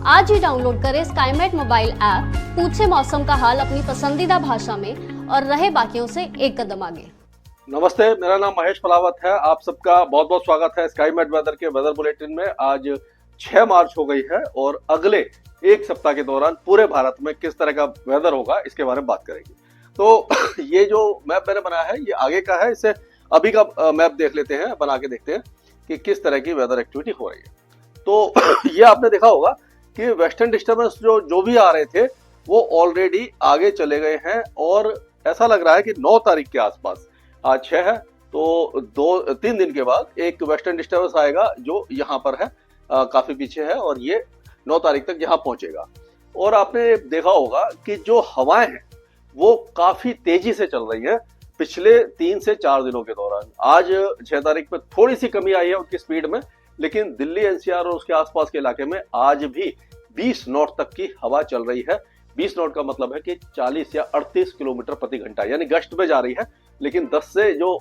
आज ही डाउनलोड करें Skymet mobile app, पूछे मौसम का हाल अपनी पसंदीदा भाषा में और रहे बाकियों से एक कदम आगे। नमस्ते, मेरा नाम महेश पलावत है। आप सबका बहुत बहुत स्वागत है स्काईमेट वेदर के वेदर बुलेटिन में। आज 6 मार्च हो गई है और अगले एक सप्ताह के दौरान पूरे भारत में किस तरह का वेदर होगा इसके बारे में बात करेंगे। तो ये जो मैप मैंने बनाया है ये आगे का है, इससे अभी का मैप देख लेते हैं, बना के देखते हैं कि किस तरह की वेदर एक्टिविटी हो रही है। तो ये आपने देखा होगा कि वेस्टर्न डिस्टर्बेंस जो भी आ रहे थे वो ऑलरेडी आगे चले गए हैं और ऐसा लग रहा है कि 9 तारीख के आसपास, आज 6 है तो 2-3 दिन के बाद एक वेस्टर्न डिस्टर्बेंस आएगा जो यहाँ पर है, काफी पीछे है और ये 9 तारीख तक यहाँ पहुंचेगा। और आपने देखा होगा कि जो हवाएं हैं वो काफी तेजी से चल रही है पिछले 3 से 4 दिनों के दौरान। आज 6 तारीख पे थोड़ी सी कमी आई है उनकी स्पीड में, लेकिन दिल्ली एनसीआर और उसके आसपास के इलाके में आज भी 20 नॉट तक की हवा चल रही है। 20 नॉट का मतलब है कि 40 या 38 किलोमीटर प्रति घंटा, यानी गश्त में जा रही है। लेकिन 10 से जो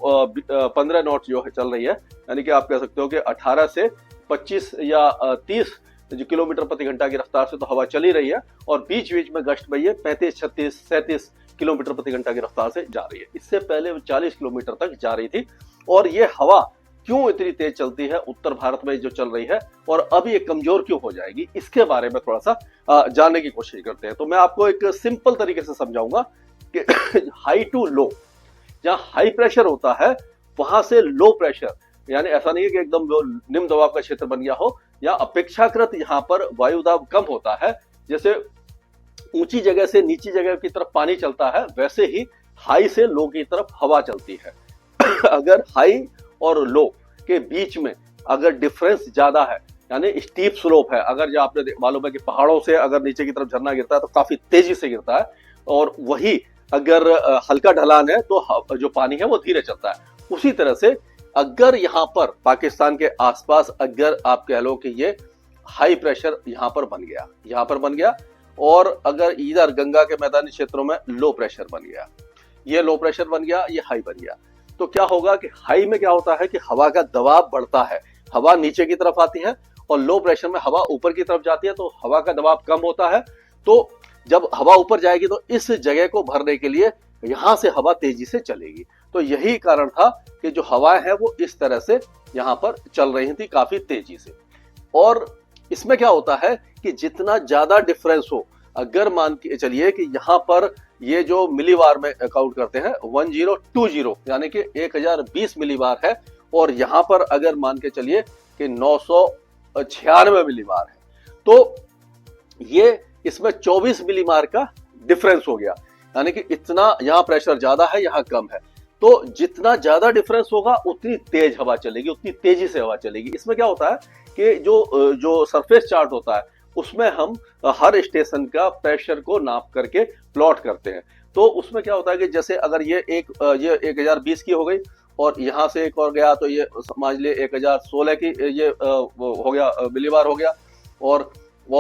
15 नॉट जो है चल रही है, यानी कि आप कह सकते हो कि 18 से 25 या 30 किलोमीटर प्रति घंटा की रफ्तार से तो हवा चली रही है और बीच बीच में गश्त में ये 35, 36, 37 किलोमीटर प्रति घंटा की रफ्तार से जा रही है। इससे पहले 40 किलोमीटर तक जा रही थी। और ये हवा क्यों इतनी तेज चलती है उत्तर भारत में जो चल रही है और अब ये कमजोर क्यों हो जाएगी, इसके बारे में थोड़ा सा जानने की कोशिश करते हैं। तो मैं आपको एक सिंपल तरीके से समझाऊंगा कि हाई टू लो, जहां हाई प्रेशर होता है वहां से लो प्रेशर, यानी ऐसा नहीं है कि एकदम निम्न दबाव का क्षेत्र बन गया हो, या अपेक्षाकृत यहाँ पर वायु दाब कम होता है। जैसे ऊंची जगह से नीची जगह की तरफ पानी चलता है, वैसे ही हाई से लो की तरफ हवा चलती है। अगर हाई और लो के बीच में अगर डिफरेंस ज्यादा है, यानी स्टीप स्लोप है, अगर जो आपने मालूम है कि पहाड़ों से अगर नीचे की तरफ झरना गिरता है तो काफी तेजी से गिरता है, और वही अगर हल्का ढलान है तो जो पानी है वो धीरे चलता है। उसी तरह से अगर यहाँ पर पाकिस्तान के आसपास अगर आप कह लो कि ये हाई प्रेशर यहाँ पर बन गया और अगर इधर गंगा के मैदानी क्षेत्रों में लो प्रेशर बन गया, ये लो प्रेशर बन गया, ये हाई बन गया, तो क्या होगा कि हाई में क्या होता है कि हवा का दबाव बढ़ता है, हवा नीचे की तरफ आती है, और लो प्रेशर में हवा ऊपर की तरफ जाती है तो हवा का दबाव कम होता है। तो जब हवा ऊपर जाएगी तो इस जगह को भरने के लिए यहां से हवा तेजी से चलेगी। तो यही कारण था कि जो हवाएं हैं वो इस तरह से यहां पर चल रही थी काफी तेजी से। और इसमें क्या होता है कि जितना ज्यादा डिफरेंस हो, अगर मान के चलिए कि यहाँ पर ये जो मिलीबार में काउंट करते हैं 1020, यानी कि 1020 मिलीबार है, और यहाँ पर अगर मान के चलिए कि 996 मिलीबार है, तो ये इसमें 24 मिलीबार का डिफरेंस हो गया। यानी कि इतना यहाँ प्रेशर ज्यादा है, यहाँ कम है, तो जितना ज्यादा डिफरेंस होगा उतनी तेज हवा चलेगी, उतनी तेजी से हवा चलेगी। इसमें क्या होता है कि जो सरफेस चार्ट होता है उसमें हम हर स्टेशन का प्रेशर को नाप करके प्लॉट करते हैं। तो उसमें क्या होता है कि जैसे अगर ये 1020 की हो गई और यहाँ से एक और गया तो ये समझ लिए 1016 की ये हो गया मिलीबार हो गया, और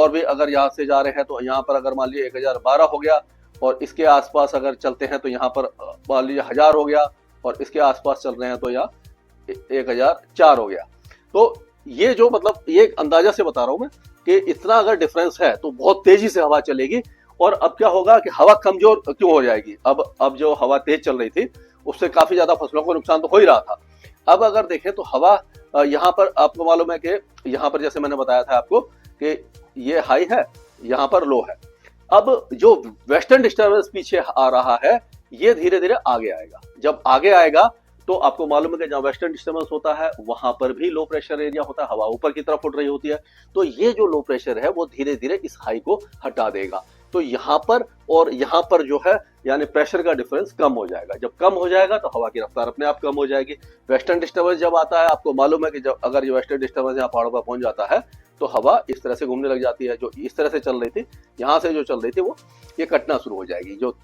भी अगर यहाँ से जा रहे हैं तो यहाँ पर अगर मान लीजिए 1012 हो गया, और इसके आसपास अगर चलते हैं तो यहाँ पर मान लीजिए 1000 हो गया, और इसके आसपास चल रहे हैं तो यहाँ 1004 हो गया। तो ये जो मतलब ये अंदाजा से बता रहा हूं मैं कि इतना अगर डिफरेंस है तो बहुत तेजी से हवा चलेगी। और अब क्या होगा कि हवा कमजोर क्यों हो जाएगी, अब जो हवा तेज चल रही थी उससे काफी ज्यादा फसलों को नुकसान तो हो ही रहा था। अब अगर देखें तो हवा यहाँ पर आपको मालूम है कि यहाँ पर जैसे मैंने बताया था आपको कि ये हाई है, यहाँ पर लो है। अब जो वेस्टर्न डिस्टर्बेंस पीछे आ रहा है ये धीरे धीरे आगे आएगा। जब आगे आएगा तो आपको मालूम है कि जहाँ वेस्टर्न डिस्टर्बेंस होता है वहां पर भी लो प्रेशर एरिया होता है, हवा ऊपर की तरफ उठ रही होती है। तो ये जो लो प्रेशर है वो धीरे धीरे इस हाई को हटा देगा। तो यहाँ पर और यहाँ पर जो है यानी प्रेशर का डिफरेंस कम हो जाएगा। जब कम हो जाएगा तो हवा की रफ्तार अपने आप कम हो जाएगी। वेस्टर्न डिस्टर्बेंस जब आता है, आपको मालूम है कि जब अगर ये वेस्टर्न डिस्टर्बेंस यहाँ पहाड़ों पर पहुंच जाता है तो हवा इस तरह से घूमने लग जाती है। जो इस तरह से चल रही थी, यहाँ से जो चल रही थी वो ये कटना शुरू हो जाएगी, जो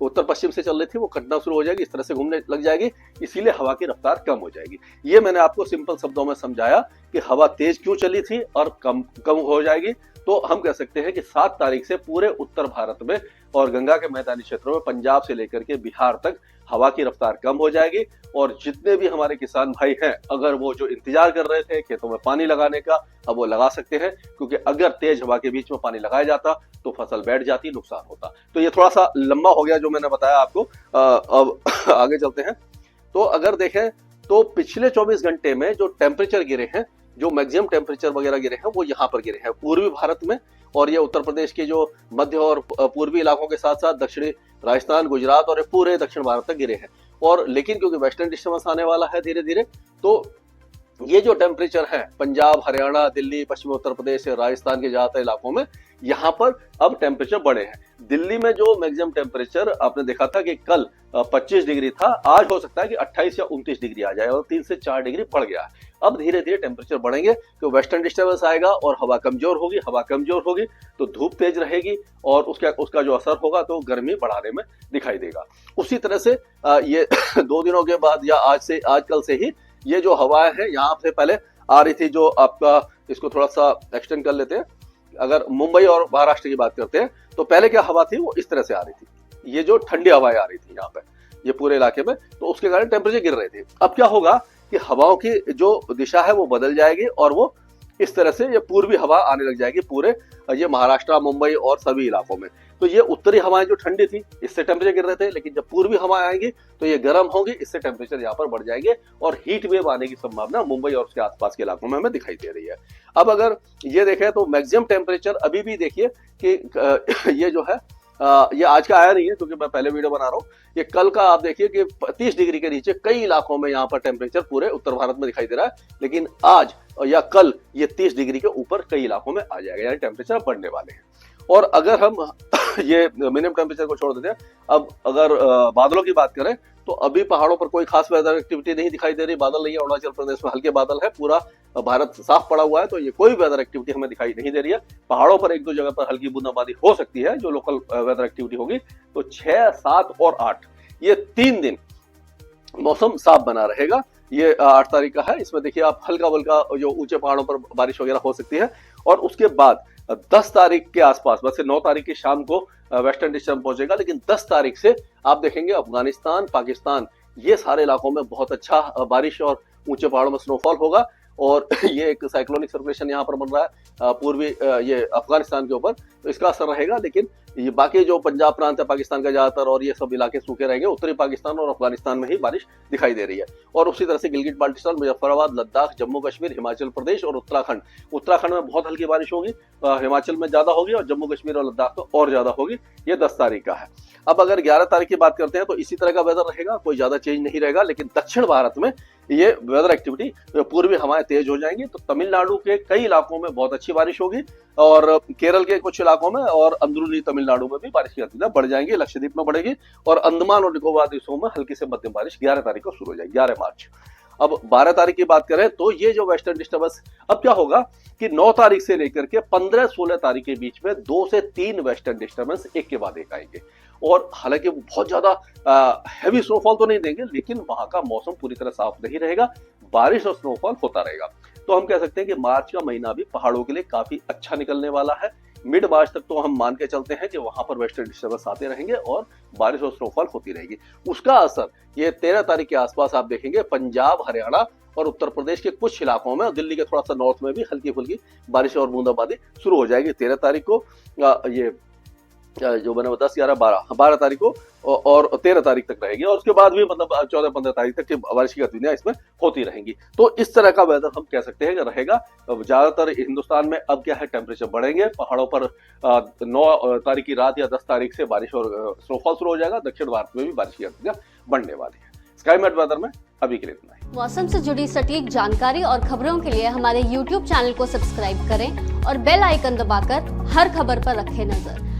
उत्तर पश्चिम से चल रही थी वो कटना शुरू हो जाएगी, इस तरह से घूमने लग जाएगी, इसीलिए हवा की रफ्तार कम हो जाएगी। ये मैंने आपको सिंपल शब्दों में समझाया कि हवा तेज क्यों चली थी और कम कम हो जाएगी, तो हम कह सकते हैं कि 7 तारीख से पूरे उत्तर भारत में और गंगा के मैदानी क्षेत्रों में पंजाब से लेकर के बिहार तक हवा की रफ्तार कम हो जाएगी। और जितने भी हमारे किसान भाई हैं, अगर वो जो इंतजार कर रहे थे खेतों में पानी लगाने का, अब वो लगा सकते हैं, क्योंकि अगर तेज हवा के बीच में पानी लगाया जाता तो फसल बैठ जाती, नुकसान होता। तो ये थोड़ा सा लंबा हो गया जो मैंने बताया आपको। अब आगे चलते हैं। तो अगर देखें तो पिछले 24 घंटे में जो टेम्परेचर गिरे हैं, जो मैक्सिमम टेम्परेचर वगैरह गिरे हैं, वो यहाँ पर गिरे हैं पूर्वी भारत में, और ये उत्तर प्रदेश के जो मध्य और पूर्वी इलाकों के साथ साथ दक्षिणी राजस्थान, गुजरात और पूरे दक्षिण भारत तक गिरे हैं। और लेकिन क्योंकि वेस्टर्न डिस्टर्बेंस आने वाला है धीरे धीरे, तो ये जो टेम्परेचर है पंजाब, हरियाणा, दिल्ली, पश्चिमी उत्तर प्रदेश, राजस्थान के ज्यादातर इलाकों में, यहाँ पर अब टेम्परेचर बढ़े हैं। दिल्ली में जो मैक्सिमम टेम्परेचर आपने देखा था कि कल 25 डिग्री था, आज हो सकता है कि 28 या 29 डिग्री आ जाए, और 3 से 4 डिग्री बढ़ गया है। अब धीरे धीरे टेम्परेचर बढ़ेंगे तो वेस्टर्न डिस्टर्बेंस आएगा और हवा कमजोर होगी। हवा कमजोर होगी तो धूप तेज रहेगी और उसका जो असर होगा तो गर्मी बढ़ाने में दिखाई देगा। उसी तरह से ये 2 दिनों के बाद या आज कल से ही ये जो हवाएं हैं यहाँ से पहले आ रही थी, जो आपका, इसको थोड़ा सा एक्सटेंड कर लेते हैं। अगर मुंबई और महाराष्ट्र की बात करते हैं तो पहले क्या हवा थी, वो इस तरह से आ रही थी, ये जो ठंडी हवाएं आ रही थी यहाँ पे, ये पूरे इलाके में, तो उसके कारण टेम्परेचर गिर रहे थे। अब क्या होगा कि हवाओं की जो दिशा है वो बदल जाएगी और वो इस तरह से ये पूर्वी हवा आने लग जाएगी पूरे ये महाराष्ट्र, मुंबई और सभी इलाकों में। तो ये उत्तरी हवाएं जो ठंडी थी, इससे टेम्परेचर गिर रहे थे, लेकिन जब पूर्वी हवाएं आएंगी तो ये गर्म होंगी, इससे टेम्परेचर यहाँ पर बढ़ जाएंगे और हीट वेव आने की संभावना मुंबई और उसके आसपास के इलाकों में हमें दिखाई दे रही है। अब अगर ये देखें तो मैक्सिमम टेम्परेचर अभी भी देखिए कि ये जो है ये आज का आया नहीं है क्योंकि मैं पहले वीडियो बना रहा हूँ। ये कल का आप देखिए कि 30 डिग्री के नीचे कई इलाकों में यहाँ पर टेम्परेचर पूरे उत्तर भारत में दिखाई दे रहा है, लेकिन आज या कल ये 30 डिग्री के ऊपर कई इलाकों में आ जाएगा, यानी टेम्परेचर बढ़ने वाले हैं। और अगर हम ये मिनिमम टेम्परेचर को छोड़ देते हैं, अब अगर बादलों की बात करें तो अभी पहाड़ों पर कोई खास वेदर एक्टिविटी नहीं दिखाई दे रही, बादल नहीं है। अरुणाचल प्रदेश में हल्के बादल है, पूरा भारत साफ पड़ा हुआ है, तो ये कोई वेदर एक्टिविटी हमें दिखाई नहीं दे रही है। पहाड़ों पर 1-2 जगह पर हल्की बूंदाबांदी हो सकती है, जो लोकल वेदर एक्टिविटी होगी। तो 6, 7 और 8 ये 3 दिन मौसम साफ बना रहेगा। ये 8 तारीख का है, इसमें देखिए आप हल्का बल्का जो ऊंचे पहाड़ों पर बारिश वगैरह हो सकती है। और उसके बाद 10 तारीख के आसपास, वैसे 9 तारीख की शाम को वेस्टर्न डिस्टर्बेंस पहुंचेगा, लेकिन 10 तारीख से आप देखेंगे अफगानिस्तान, पाकिस्तान, ये सारे इलाकों में बहुत अच्छा बारिश और ऊंचे पहाड़ों में स्नोफॉल होगा। और ये एक साइक्लोनिक सर्कुलेशन यहाँ पर बन रहा है पूर्वी ये अफगानिस्तान के ऊपर, तो इसका असर रहेगा। लेकिन ये बाकी जो पंजाब प्रांत है पाकिस्तान का ज्यादातर, और ये सब इलाके सूखे रहेंगे। उत्तरी पाकिस्तान और अफगानिस्तान में ही बारिश दिखाई दे रही है। और उसी तरह से गिलगिट बाल्टिस्तान, मुजफ्फराबाद, लद्दाख, जम्मू कश्मीर, हिमाचल प्रदेश और उत्तराखंड में बहुत हल्की बारिश होगी, हिमाचल में ज्यादा होगी और जम्मू कश्मीर और लद्दाख तो और ज्यादा होगी। ये 10 तारीख का है। अब अगर 11 तारीख की बात करते हैं तो इसी तरह का वेदर रहेगा, कोई ज्यादा चेंज नहीं रहेगा। लेकिन दक्षिण भारत में ये वेदर एक्टिविटी, पूर्वी हवाएं तेज हो जाएंगी, तो तमिलनाडु के कई इलाकों में बहुत अच्छी बारिश होगी और केरल के कुछ इलाकों में और अंदरूनी तमिलनाडु में भी बारिश की गतिविधियां बढ़ जाएंगी, लक्षद्वीप में बढ़ेगी। और अंडमान और निकोबार द्वीपों में हल्की से मध्यम बारिश 11 तारीख को शुरू हो जाएगी, 11 मार्च। अब 12 तारीख की बात करें तो ये जो वेस्टर्न डिस्टर्बेंस, अब क्या होगा कि 9 तारीख से लेकर के 15-16 तारीख के बीच में 2 से 3 वेस्टर्न डिस्टर्बेंस एक के बाद एक आएंगे। और हालांकि वो बहुत ज्यादा हैवी स्नोफॉल तो नहीं देंगे, लेकिन वहां का मौसम पूरी तरह साफ नहीं रहेगा, बारिश और स्नोफॉल होता रहेगा। तो हम कह सकते हैं कि मार्च का महीना भी पहाड़ों के लिए काफी अच्छा निकलने वाला है। मिड मार्च तक तो हम मान के चलते हैं कि वहां पर वेस्टर्न डिस्टर्बेंस आते रहेंगे और बारिश और स्नोफॉल होती रहेगी। उसका असर ये 13 तारीख के आसपास आप देखेंगे पंजाब, हरियाणा और उत्तर प्रदेश के कुछ इलाकों में, दिल्ली के थोड़ा सा नॉर्थ में भी हल्की फुल्की बारिश और बूंदाबांदी शुरू हो जाएगी 13 तारीख को। ये जो मैंने बताया 11, 12 तारीख को और 13 तारीख तक रहेगी। और उसके बाद भी मतलब 14-15 तारीख तक की बारिश की गतिविधियां इसमें होती रहेंगी। तो इस तरह का वेदर हम कह सकते हैं कि रहेगा ज्यादातर हिंदुस्तान में। अब क्या है, टेम्परेचर बढ़ेंगे, पहाड़ों पर 9 तारीख की रात या 10 तारीख से बारिश और स्नोफॉल शुरू हो जाएगा। दक्षिण भारत में भी बारिश की गतिविधियां बढ़ने वाली है। स्काईमेट वेदर में अभी के लिए इतना ही। मौसम से जुड़ी सटीक जानकारी और खबरों के लिए हमारे YouTube चैनल को सब्सक्राइब करें और बेल आइकन दबाकर हर खबर पर रखें नजर।